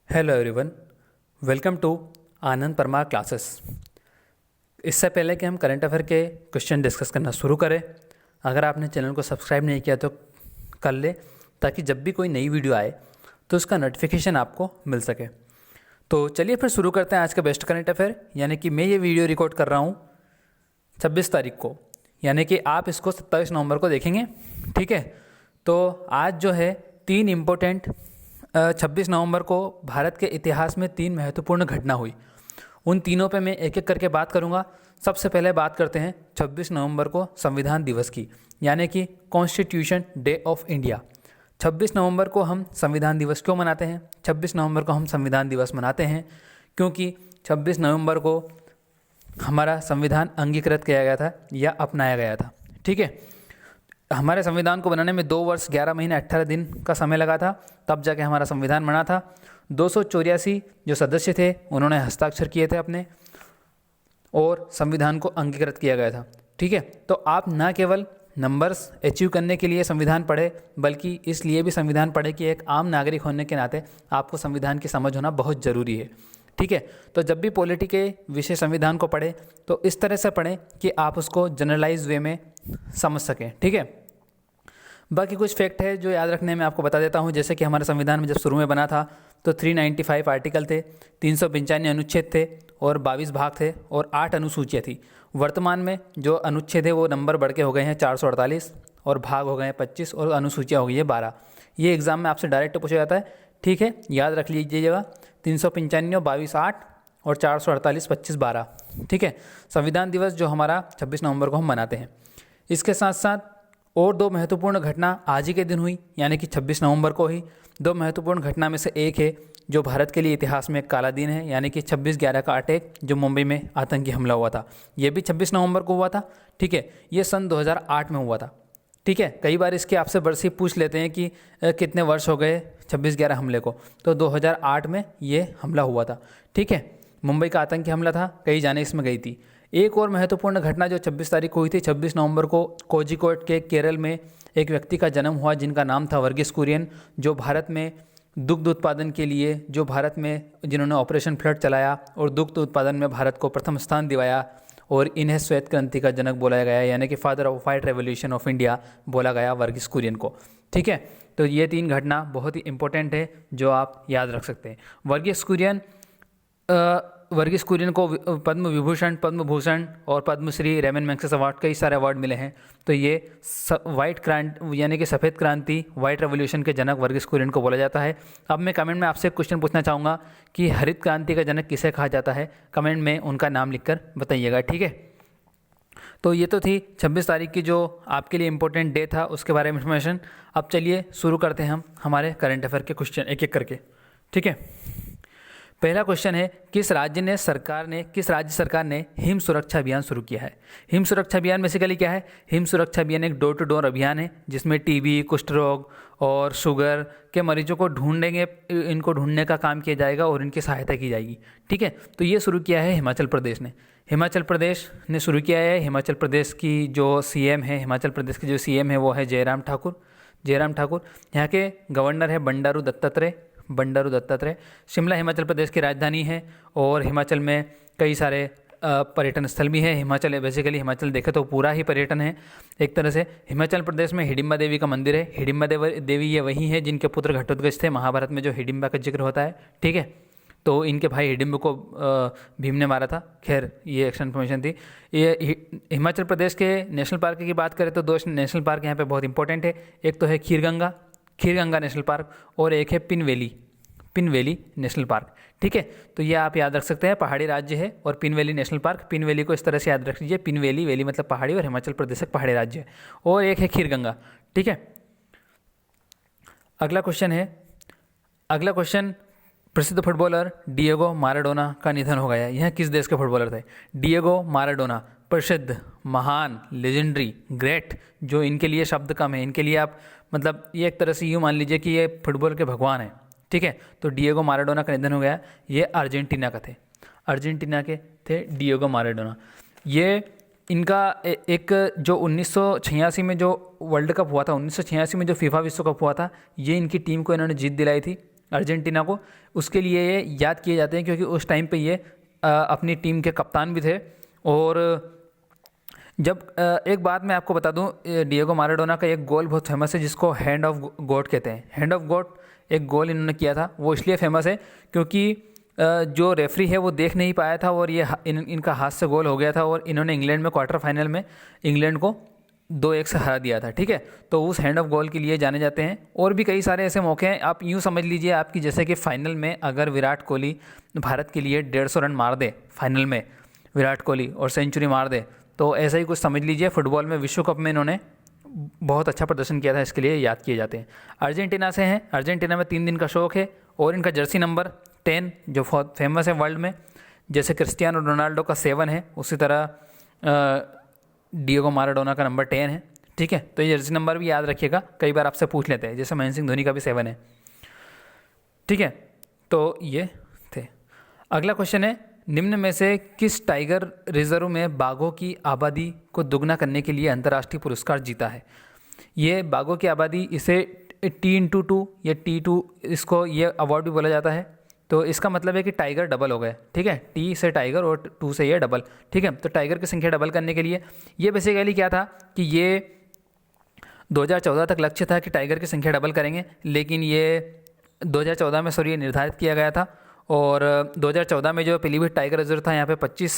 Hello everyone, welcome to Anand Parmar classes. इससे पहले कि हम करंट अफेयर के क्वेश्चन डिस्कस करना शुरू करें, अगर आपने चैनल को सब्सक्राइब नहीं किया तो कर ले, ताकि जब भी कोई नई वीडियो आए तो उसका नोटिफिकेशन आपको मिल सके। तो चलिए फिर शुरू करते हैं आज का बेस्ट करंट अफेयर। यानी कि मैं ये वीडियो रिकॉर्ड कर रहा हूँ 26 तारीख को, यानी कि आप इसको 27 नवंबर को देखेंगे। ठीक है, तो आज जो है 3 इम्पोर्टेंट 26 नवंबर को भारत के इतिहास में 3 महत्वपूर्ण घटना हुई। उन तीनों पे मैं एक एक करके बात करूंगा। सबसे पहले बात करते हैं 26 नवंबर को संविधान दिवस की, यानी कि कॉन्स्टिट्यूशन डे ऑफ इंडिया। 26 नवंबर को हम संविधान दिवस क्यों मनाते हैं? 26 नवंबर को हम संविधान दिवस मनाते हैं क्योंकि 26 नवंबर को हमारा संविधान अंगीकृत किया गया था या अपनाया गया था। ठीक है, हमारे संविधान को बनाने में 2 वर्ष 11 महीने 18 दिन का समय लगा था, तब जाके हमारा संविधान बना था। 284 जो सदस्य थे उन्होंने हस्ताक्षर किए थे अपने, और संविधान को अंगीकृत किया गया था। ठीक है, तो आप ना केवल नंबर्स अचीव करने के लिए संविधान पढ़े, बल्कि इसलिए भी संविधान पढ़े कि एक आम नागरिक होने के नाते आपको संविधान की समझ होना बहुत ज़रूरी है। ठीक है, तो जब भी पॉलिटी के विषय संविधान को पढ़ें तो इस तरह से पढ़ें कि आप उसको जनरलाइज वे में समझ सकें। ठीक है, बाकी कुछ फैक्ट है जो याद रखने में आपको बता देता हूँ। जैसे कि हमारे संविधान में जब शुरू में बना था तो 395 आर्टिकल थे, 395 अनुच्छेद थे और 22 भाग थे और 8 अनुसूचियाँ थी। वर्तमान में जो अनुच्छेद है वो नंबर बढ़ के हो गए हैं 448 और भाग हो गए हैं 25 और अनुसूचियाँ हो गई है 12। ये एग्जाम में आपसे डायरेक्ट पूछा जाता है। ठीक है, याद रख लीजिएगा 395 22 8 और 448 25 12। ठीक है, संविधान दिवस जो हमारा 26 नवंबर को हम मनाते हैं। इसके साथ साथ और 2 महत्वपूर्ण घटना आज ही के दिन हुई, यानी कि 26 नवंबर को ही। 2 महत्वपूर्ण घटना में से एक है जो भारत के लिए इतिहास में एक काला दिन है, यानी कि 26/11 का अटैक जो मुंबई में आतंकी हमला हुआ था, ये भी 26 नवंबर को हुआ था। ठीक है, ये सन 2008 में हुआ था। ठीक है, कई बार इसके आपसे वर्ष पूछ लेते हैं कि कितने वर्ष हो गए 26/11 हमले को, तो 2008 में ये हमला हुआ था। ठीक है, मुंबई का आतंकी हमला था, कई जाने इसमें गई थी। एक और महत्वपूर्ण घटना जो 26 तारीख को हुई थी, 26 नवंबर को कोझिकोड के केरल में एक व्यक्ति का जन्म हुआ जिनका नाम था वर्गीस कुरियन, जो भारत में दुग्ध उत्पादन के लिए, जो भारत में जिन्होंने ऑपरेशन फ्लड चलाया और दुग्ध उत्पादन में भारत को प्रथम स्थान दिवाया, और इन्हें श्वेत क्रांति का जनक बोला गया, यानी कि father of white revolution of India बोला गया वर्गीस कुरियन को। ठीक है, तो ये 3 घटना बहुत ही इंपॉर्टेंट है जो आप याद रख सकते हैं। वर्गीस कुरियन को पद्म विभूषण, पद्म भूषण और पद्मश्री, रेमन मैग्सेसे अवार्ड, कई सारे अवार्ड मिले हैं। तो ये वाइट क्रांति यानी कि सफ़ेद क्रांति, वाइट रेवोल्यूशन के जनक वर्गीस कुरियन को बोला जाता है। अब मैं कमेंट में आपसे एक क्वेश्चन पूछना चाहूँगा कि हरित क्रांति का जनक किसे कहा जाता है? कमेंट में उनका नाम लिखकर बताइएगा। ठीक है, तो ये तो थी 26 तारीख की जो आपके लिए इम्पोर्टेंट डे था, उसके बारे में इन्फॉर्मेशन। अब चलिए शुरू करते हैं हम हमारे करंट अफेयर के क्वेश्चन एक एक करके। ठीक है, पहला क्वेश्चन है, किस राज्य सरकार ने हिम सुरक्षा अभियान शुरू किया है? हिम सुरक्षा अभियान बेसिकली क्या है? हिम सुरक्षा अभियान एक डोर टू डोर अभियान है जिसमें टीबी, कुष्ठ रोग और शुगर के मरीजों को इनको ढूंढने का काम किया जाएगा और इनकी सहायता की जाएगी। ठीक है, तो ये शुरू किया है हिमाचल प्रदेश ने। हिमाचल प्रदेश ने शुरू किया है। हिमाचल प्रदेश की जो सीएम है, हिमाचल प्रदेश की जो सीएम है वो है जयराम ठाकुर। यहाँ के गवर्नर है बंडारू दत्तात्रेय। शिमला हिमाचल प्रदेश की राजधानी है और हिमाचल में कई सारे पर्यटन स्थल भी हैं। हिमाचल देखें तो पूरा ही पर्यटन है एक तरह से। हिमाचल प्रदेश में हिडिंबा देवी का मंदिर है। हिडिंबा देवी ये वही है जिनके पुत्र घटोत्कच थे, महाभारत में जो हिडिंबा का जिक्र होता है। ठीक है, तो इनके भाई हिडिंब को भीम ने मारा था। खैर, ये एक्स्ट्रा इन्फॉर्मेशन थी। ये हिमाचल प्रदेश के नेशनल पार्क की बात करें तो 2 नेशनल पार्क यहाँ पे बहुत इंपॉर्टेंट है। एक तो है खीरगंगा नेशनल पार्क और एक है पिनवेली नेशनल पार्क। ठीक है, तो ये आप याद रख सकते हैं, पहाड़ी राज्य है और पिनवेली नेशनल पार्क। पिनवेली को इस तरह से याद रख लीजिए, पिनवेली मतलब पहाड़ी और हिमाचल प्रदेश एक पहाड़ी राज्य है, और एक है खीरगंगा। ठीक है, अगला क्वेश्चन, प्रसिद्ध फुटबॉलर डिएगो माराडोना का निधन हो गया। यह किस देश के फुटबॉलर थे? डिएगो माराडोना, प्रसिद्ध, महान, लेजेंडरी, ग्रेट, जो इनके लिए शब्द कम है, इनके लिए आप मतलब ये एक तरह से यूँ मान लीजिए कि ये फुटबॉल के भगवान हैं। ठीक है, तो डिएगो माराडोना का निधन हो गया। ये अर्जेंटीना के थे डिएगो माराडोना। ये इनका एक जो 1986 में जो वर्ल्ड कप हुआ था, 1986 में जो फीफा विश्व कप हुआ था, ये इनकी टीम को इन्होंने जीत दिलाई थी। अर्जेंटीना को, उसके लिए ये याद किए जाते हैं क्योंकि उस टाइम पे ये अपनी टीम के कप्तान भी थे। और जब एक बात मैं आपको बता दूं, डिएगो माराडोना का एक गोल बहुत फेमस है जिसको हैंड ऑफ गॉड कहते हैं। हैंड ऑफ गॉड एक गोल इन्होंने किया था, वो इसलिए फेमस है क्योंकि जो रेफरी है वो देख नहीं पाया था और ये इनका हाथ से गोल हो गया था और इन्होंने इंग्लैंड में क्वार्टर फाइनल में इंग्लैंड को 2-1 से हरा दिया था। ठीक है, तो उस हैंड ऑफ गोल के लिए जाने जाते हैं। और भी कई सारे ऐसे मौके हैं, आप यूँ समझ लीजिए आपकी, जैसे कि फाइनल में अगर विराट कोहली भारत के लिए 150 रन मार दे फाइनल में, विराट कोहली, और सेंचुरी मार दे, तो ऐसा ही कुछ समझ लीजिए। फुटबॉल में विश्व कप में इन्होंने बहुत अच्छा प्रदर्शन किया था, इसके लिए याद किए जाते हैं। अर्जेंटीना से हैं, अर्जेंटीना में 3 दिन का शौक है और इनका जर्सी नंबर 10 जो बहुत फेमस है वर्ल्ड में, जैसे क्रिस्टियानो रोनाल्डो का 7 है उसी तरह डिएगो माराडोना का नंबर 10 है। ठीक है, तो ये जर्सी नंबर भी याद रखिएगा, कई बार आपसे पूछ लेते हैं, जैसे महेंद्र सिंह धोनी का भी 7 है। ठीक है, तो ये थे। अगला क्वेश्चन है, निम्न में से किस टाइगर रिजर्व में बाघों की आबादी को दुगना करने के लिए अंतर्राष्ट्रीय पुरस्कार जीता है? ये बाघों की आबादी, इसे T/2 या T2 इसको ये अवार्ड भी बोला जाता है। तो इसका मतलब है कि टाइगर डबल हो गए। ठीक है, T से टाइगर और 2 से ये डबल। ठीक है, तो टाइगर की संख्या डबल करने के लिए ये बेसिकली क्या था कि ये 2014 तक लक्ष्य था कि टाइगर की संख्या डबल करेंगे, लेकिन ये 2014 में ये निर्धारित किया गया था। और 2014 में जो पीलीभीत टाइगर रिजर्व था यहाँ पे 25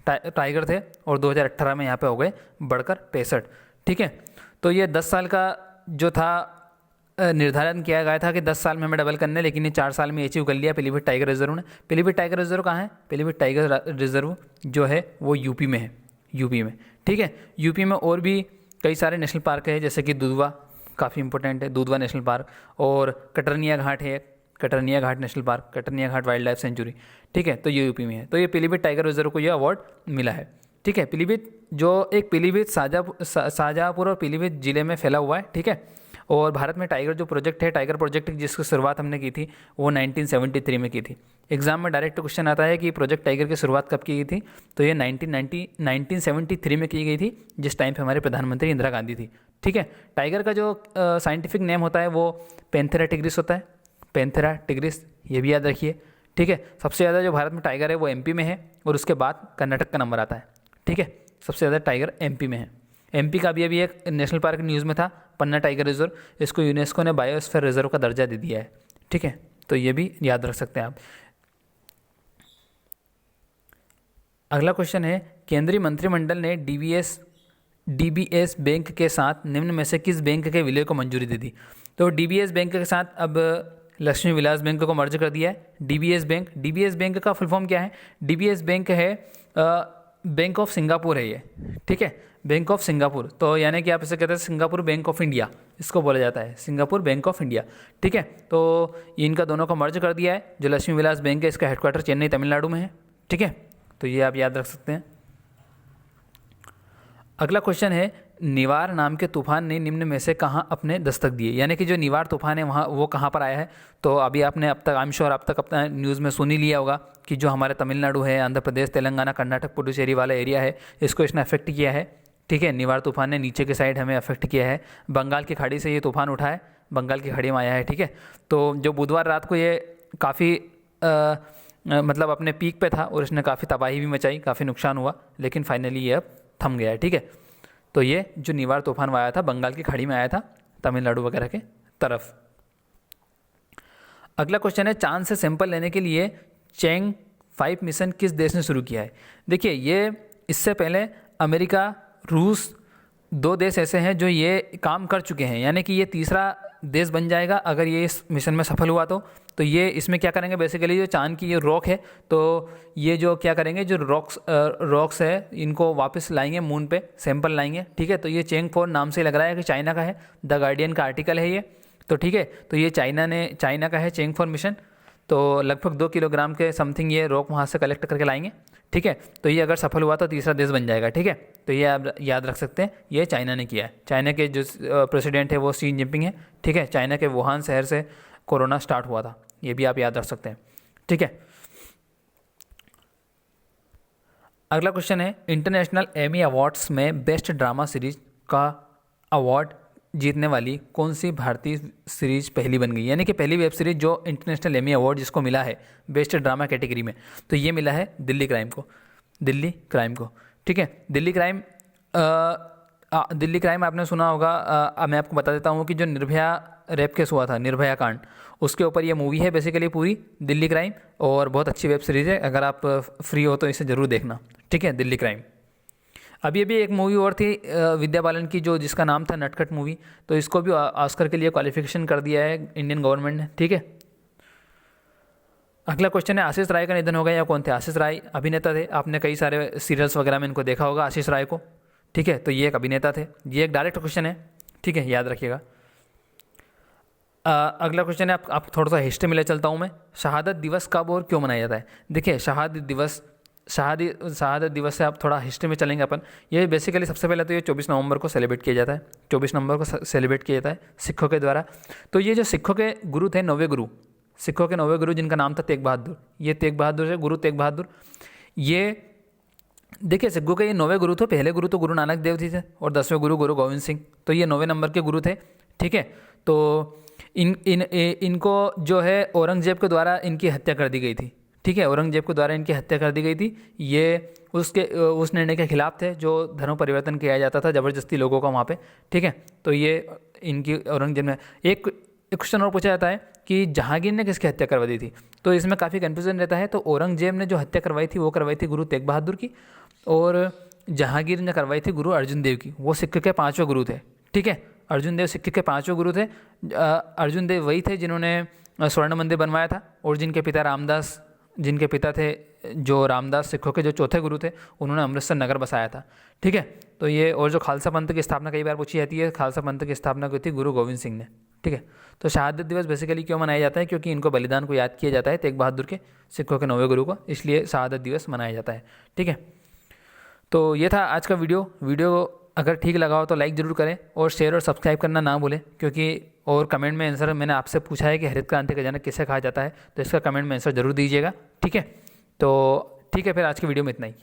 टाइगर थे और 2018 में यहाँ पे हो गए बढ़कर 65। ठीक है, तो ये 10 साल का जो था निर्धारण किया गया था कि 10 साल में हमें डबल करने, लेकिन ये 4 साल में अचीव कर लिया पीलीभीत टाइगर रिजर्व ने। पीलीभीत टाइगर रिजर्व कहाँ है? पीलीभीत टाइगर रिजर्व जो है वो यूपी में है, यूपी में। ठीक है, यूपी में और भी कई सारे नेशनल पार्क है, जैसे कि दुधवा काफ़ी इंपॉर्टेंट है, दुधवा नेशनल पार्क, और कटरनिया घाट है, कटरनिया घाट नेशनल पार्क, कटरनिया घाट वाइल्ड लाइफ सेंचुरी। ठीक है, तो ये यूपी में है। तो ये पीलीभीत टाइगर रिजर्व को ये अवार्ड मिला है। ठीक है, पीलीभीत जो एक पीलीभीत शाहजहाँपुर और पीलीभीत जिले में फैला हुआ है। ठीक है, और भारत में टाइगर जो प्रोजेक्ट है, टाइगर प्रोजेक्ट जिसकी शुरुआत हमने की थी वो 1973 में की थी। एग्जाम में डायरेक्ट क्वेश्चन आता है कि प्रोजेक्ट टाइगर की शुरुआत कब की गई थी, तो ये 1973 में की गई थी, जिस टाइम पे हमारे प्रधानमंत्री इंदिरा गांधी थी। ठीक है, टाइगर का जो साइंटिफिक नेम होता है वो पैंथेरा टिग्रिस होता है, पैंथेरा टिग्रिस, ये भी याद रखिए। ठीक है, सबसे ज़्यादा जो भारत में टाइगर है वो एमपी में है और उसके बाद कर्नाटक का नंबर आता है। ठीक है, सबसे ज़्यादा टाइगर एमपी में है। एमपी का भी अभी एक नेशनल पार्क न्यूज़ में था, पन्ना टाइगर रिजर्व, इसको यूनेस्को ने बायोस्फीयर रिजर्व का दर्जा दे दिया है। ठीक है, तो ये भी याद रख सकते हैं आप। अगला क्वेश्चन है, केंद्रीय मंत्रिमंडल ने डीबीएस बैंक के साथ निम्न में से किस बैंक के विलय को मंजूरी दे दी? तो डीबीएस बैंक के साथ अब लक्ष्मी विलास बैंक को मर्ज कर दिया है। डीबीएस बैंक का फुल फॉर्म क्या है? डीबीएस बैंक है बैंक ऑफ सिंगापुर है ये। ठीक है, बैंक ऑफ सिंगापुर, तो यानी कि आप इसे कहते हैं सिंगापुर बैंक ऑफ इंडिया, इसको बोला जाता है सिंगापुर बैंक ऑफ इंडिया। ठीक है, तो इनका दोनों को मर्ज कर दिया है। जो लक्ष्मी विलास बैंक है इसका हेडक्वार्टर चेन्नई तमिलनाडु में है। ठीक है, तो ये आप याद रख सकते हैं। अगला क्वेश्चन है, निवार नाम के तूफान ने निम्न में से कहाँ अपने दस्तक दिए? यानी कि जो निवार तूफान है वहाँ वो कहाँ पर आया है? तो अभी आपने अब तक आई एम श्योर आप तक अपना न्यूज़ में सुन ही लिया होगा कि जो हमारे तमिलनाडु है, आंध्र प्रदेश, तेलंगाना, कर्नाटक, पुडुचेरी वाला एरिया है, इसको इसने अफेक्ट किया है। ठीक है, निवार तूफान ने नीचे के साइड हमें अफेक्ट किया है। बंगाल की खाड़ी से ये तूफान उठा है, बंगाल की खाड़ी में आया है। ठीक है, तो जो बुधवार रात को ये काफ़ी मतलब अपने पीक पे था और इसने काफ़ी तबाही भी मचाई, काफ़ी नुकसान हुआ, लेकिन फाइनली ये अब थम गया है। ठीक है, तो ये जो निवार तूफान आया था बंगाल की खाड़ी में आया था, तमिलनाडु वगैरह के तरफ। अगला क्वेश्चन है, चांद से सैंपल लेने के लिए चैंग 5 मिशन किस देश ने शुरू किया है? देखिए, ये इससे पहले अमेरिका, रूस, 2 देश ऐसे हैं जो ये काम कर चुके हैं, यानी कि ये तीसरा देश बन जाएगा अगर ये इस मिशन में सफल हुआ तो ये इसमें क्या करेंगे, बेसिकली जो चांद की ये रॉक है, तो ये जो क्या करेंगे, जो रॉक्स है इनको वापस लाएंगे मून पे, सैंपल लाएंगे। ठीक है, तो ये चैंग 4 नाम से लग रहा है कि चाइना का है, द गार्डियन का आर्टिकल है ये। तो ठीक है, तो ये चाइना का है चैंग 4 मिशन, तो लगभग 2 किलोग्राम के समथिंग ये रॉक वहाँ से कलेक्ट करके लाएंगे। ठीक है, तो ये अगर सफल हुआ तो तीसरा देश बन जाएगा। ठीक है, तो ये आप याद रख सकते हैं, ये चाइना ने किया है। चाइना के जो प्रेसिडेंट है वो शी जिनपिंग है। ठीक है, चाइना के वुहान शहर से कोरोना स्टार्ट हुआ था, ये भी आप याद रख सकते हैं। ठीक है, अगला क्वेश्चन है, इंटरनेशनल एमी अवार्ड्स में बेस्ट ड्रामा सीरीज का अवार्ड जीतने वाली कौन सी भारतीय सीरीज पहली बन गई, यानी कि पहली वेब सीरीज जो इंटरनेशनल एमी अवार्ड जिसको मिला है बेस्ट ड्रामा कैटेगरी में, तो ये मिला है दिल्ली क्राइम को। दिल्ली क्राइम को, ठीक है। दिल्ली क्राइम आपने सुना होगा। मैं आपको बता देता हूँ कि जो निर्भया रेप केस हुआ था, निर्भया कांड, उसके ऊपर ये मूवी है बेसिकली पूरी, दिल्ली क्राइम। और बहुत अच्छी वेब सीरीज़ है, अगर आप फ्री हो तो इसे ज़रूर देखना, ठीक है, दिल्ली क्राइम। अभी एक मूवी और थी विद्या बालन की, जो जिसका नाम था नटखट मूवी, तो इसको भी ऑस्कर के लिए क्वालिफिकेशन कर दिया है इंडियन गवर्नमेंट ने, ठीक है। अगला क्वेश्चन है, आशीष राय का निधन हो गया, या कौन थे? आशीष राय अभिनेता थे, आपने कई सारे सीरियल्स वगैरह में इनको देखा होगा आशीष राय को, ठीक है। तो ये एक अभिनेता थे। ये एक डायरेक्ट क्वेश्चन है, ठीक है, याद रखिएगा। अगला क्वेश्चन है, आप थोड़ा सा हिस्ट्री में ले चलता हूँ मैं। शहादत दिवस कब और क्यों मनाया जाता है? देखिए, शहादत दिवस से आप थोड़ा हिस्ट्री में चलेंगे अपन। ये बेसिकली सबसे पहले तो ये 24 नवंबर को सेलिब्रेट किया जाता है, 24 नवंबर को सेलिब्रेट किया जाता है सिखों के द्वारा। तो ये जो सिखों के गुरु थे, 9वें गुरु, सिखों के 9वें गुरु, जिनका नाम था तेग बहादुर, ये तेग बहादुर है, गुरु तेग बहादुर। ये देखिए, सिखों के ये 9वें गुरु थे। पहले गुरु तो गुरु नानक देव जी थे, और 10वें गुरु गुरु गोविंद सिंह, तो ये 9वें नंबर के गुरु थे, ठीक है। तो इनको जो है औरंगजेब के द्वारा इनकी हत्या कर दी गई थी, ठीक है, औरंगजेब के द्वारा इनकी हत्या कर दी गई थी। ये उस निर्णय के खिलाफ थे जो धर्म परिवर्तन किया जाता था ज़बरदस्ती लोगों का वहाँ पे, ठीक है। तो ये इनकी औरंगजेब ने एक क्वेश्चन और पूछा जाता है कि जहांगीर ने किसकी हत्या करवा दी थी, तो इसमें काफ़ी कन्फ्यूजन रहता है। तो औरंगजेब ने जो हत्या करवाई थी वो करवाई थी गुरु तेग बहादुर की, और जहांगीर ने करवाई थी गुरु अर्जुन देव की। वो सिख के 5वें गुरु थे, ठीक है। अर्जुन देव सिख के 5वें गुरु थे। अर्जुन देव वही थे जिन्होंने स्वर्ण मंदिर बनवाया था, और जिनके पिता थे जो रामदास, सिखों के जो चौथे गुरु थे, उन्होंने अमृतसर नगर बसाया था, ठीक है। तो ये, और जो खालसा पंथ की स्थापना कई बार पूछी जाती है, खालसा पंथ की स्थापना की थी गुरु गोविंद सिंह ने, ठीक है। तो शहादत दिवस बेसिकली क्यों मनाया जाता है? क्योंकि इनको बलिदान को याद किया जाता है, तेग बहादुर के, सिखों के 9वें गुरु को, इसलिए शहादत दिवस मनाया जाता है, ठीक है। तो ये था आज का वीडियो अगर ठीक लगा हो तो लाइक ज़रूर करें, और शेयर और सब्सक्राइब करना ना भूलें, क्योंकि और कमेंट में आंसर मैंने आपसे पूछा है कि हरित क्रांति का जनक किसे कहा जाता है, तो इसका कमेंट में आंसर ज़रूर दीजिएगा, ठीक है। तो ठीक है, फिर आज की वीडियो में इतना ही।